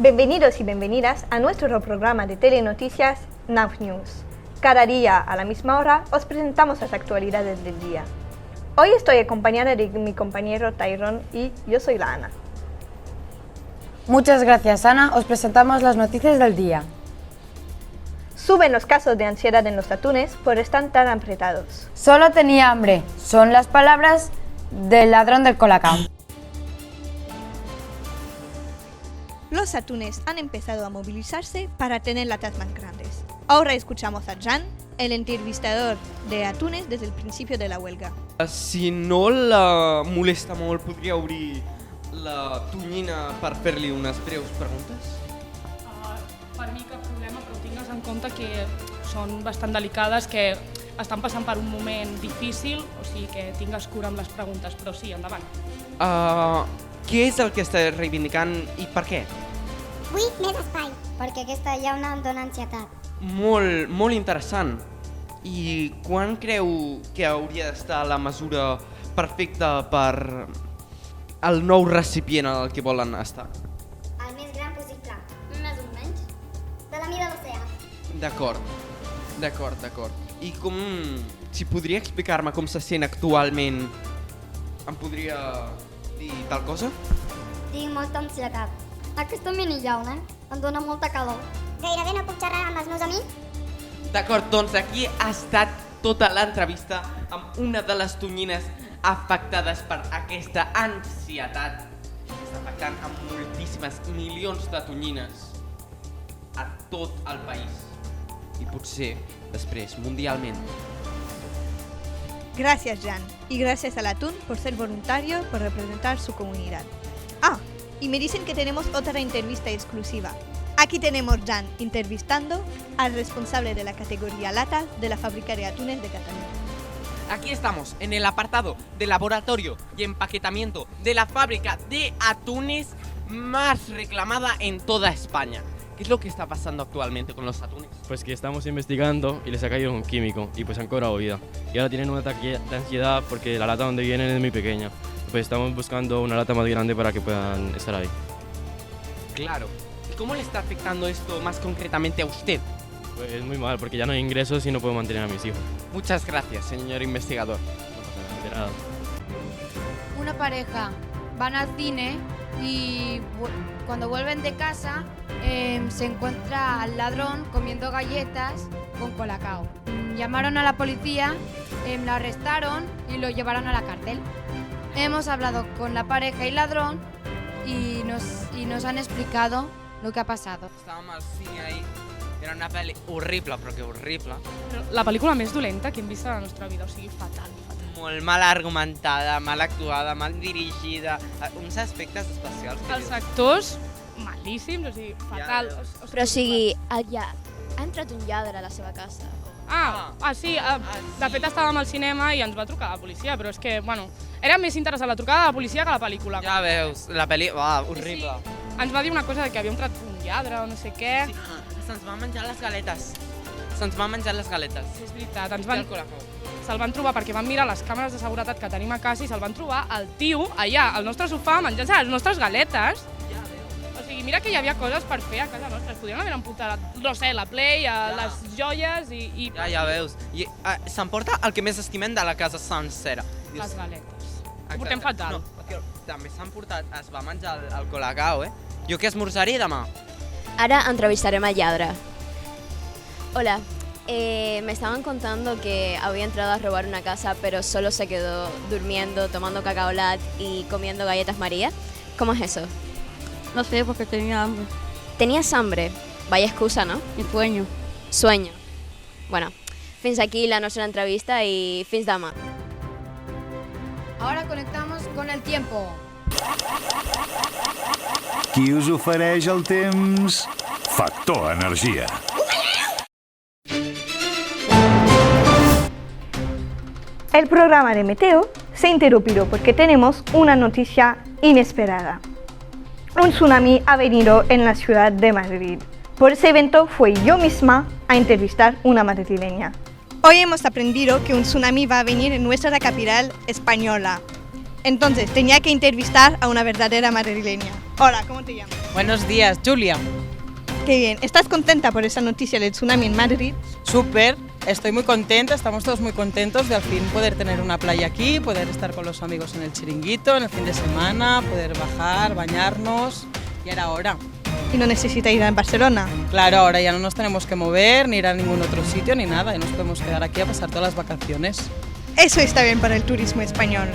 Bienvenidos y bienvenidas a nuestro programa de telenoticias Now News. Cada día a la misma hora os presentamos las actualidades del día. Hoy estoy acompañada de mi compañero Tyrone y yo soy la Ana. Muchas gracias, Ana. Os presentamos las noticias del día. Suben los casos de ansiedad en los atunes por estar tan apretados. Solo tenía hambre. Son las palabras del ladrón del Colacao. Los atunes han empezado a movilizarse para tener latas más grandes. Ahora escuchamos a Jan, el entrevistador de atunes desde el principio de la huelga. Si no la molesta molt, podria obrir la tonyina per fer-li unes breus preguntes? Per mi cap problema, però tingues en compte que són bastant delicades, que estan passant per un moment difícil, o sigui que tingues cura amb les preguntes, però sí, endavant. Què és el que estàs reivindicant i per què? Vull més espai, perquè aquesta llauna em dóna ansietat. Molt interessant. I quan creu que hauria d'estar la mesura perfecta per el nou recipient en el que volen estar? El més gran possible, més o menys, de la mida de l'oceà. D'acord. I si podria explicar-me com se sent actualment, em podria dir tal cosa? Tinc molta ansietat. Aquesta mini llauna em dóna molta calor. Gairebé no puc xerrar amb els meus amics. D'acord, doncs aquí ha estat tota l'entrevista amb una de les tonyines afectades per aquesta ansietat. Està afectant a moltíssimes milions de tonyines a tot el país i potser després mundialment. Gracias, Jan, y gracias al atún por ser voluntario por representar su comunidad. Y me dicen que tenemos otra entrevista exclusiva. Aquí tenemos Jan entrevistando al responsable de la categoría latas de la fábrica de atunes de Cataluña. Aquí estamos, en el apartado de laboratorio y empaquetamiento de la fábrica de atunes más reclamada en toda España. ¿Qué es lo que está pasando actualmente con los atunes? Pues que estamos investigando y les ha caído un químico y pues han cobrado vida. Y ahora tienen un ataque de ansiedad porque la lata donde vienen es muy pequeña. Pues estamos buscando una lata más grande para que puedan estar ahí. Claro. ¿Y cómo le está afectando esto más concretamente a usted? Pues muy mal porque ya no hay ingresos y no puedo mantener a mis hijos. Muchas gracias, señor investigador. No pasa nada. Una pareja van al cine y cuando vuelven de casa se encuentra al ladrón comiendo galletas con Colacao. Llamaron a la policía, la arrestaron y lo llevaron a la cárcel. Hemos hablado con la pareja y ladrón y nos han explicado lo que ha pasado. Estàvem al cine ahí. Era una pel·li horrible, però que horrible. La pel·lícula més dolenta que hem vist a la nostra vida, o sigui, fatal. Molt mal argumentada, mal actuada, mal dirigida, uns aspectes especials. Els actors, malíssims, o sigui, fatal. Però o sigui, ha entrat un lladre a la seva casa. Sí, de fet estàvem al cinema i ens va trucar la policia, però és que, bueno, era més interessant la trucada de la policia que la pel·lícula. Ja veus, la pel·li, horrible. Sí, ens va dir una cosa que havia entrat un lladre o no sé què. Sí, se'ns van menjar les galetes. Sí, és veritat, se'l van trobar perquè van mirar les càmeres de seguretat que tenim a casa i se'l van trobar el tio allà, al nostre sofà, menjant-se les nostres galetes. O sigui, mira que hi havia coses per fer a casa nostra. Es podien haver emportat, no sé, la Play, les joies i... Ja veus. I s'emporta el que més estimem de la casa sencera. Les galetes. Ho portem fatal. No, també s'han portat, es va menjar el Colacao, Jo què esmorzaré demà? Ahora entrevistaré al lladre. Hola, me estaban contando que había entrado a robar una casa, pero solo se quedó durmiendo, tomando cacaolat y comiendo galletas María. ¿Cómo es eso? No sé, porque tenía hambre ¿Tenías hambre? Vaya excusa, ¿no? y sueño. Sueño. Bueno, fins aquí la nostra entrevista i fins demà. Ahora conectamos con el tiempo. Qui us ofereix el temps? Factor Energia. El programa de Meteo se interrumpió porque tenemos una noticia inesperada. Un tsunami ha venido en la ciudad de Madrid. Por ese evento fui yo misma a entrevistar a una madrileña. Hoy hemos aprendido que un tsunami va a venir en nuestra capital española. Entonces, tenía que entrevistar a una verdadera madrileña. Hola, ¿cómo te llamas? Buenos días, Julia. Qué bien. ¿Estás contenta por esa noticia del tsunami en Madrid? Súper, estoy muy contenta, estamos todos muy contentos de al fin poder tener una playa aquí, poder estar con los amigos en el chiringuito, en el fin de semana, poder bajar, bañarnos, y era hora. ¿Y no necesita ir a Barcelona? Claro, ahora ya no nos tenemos que mover, ni ir a ningún otro sitio, ni nada, y nos podemos quedar aquí a pasar todas las vacaciones. Eso está bien para el turismo español.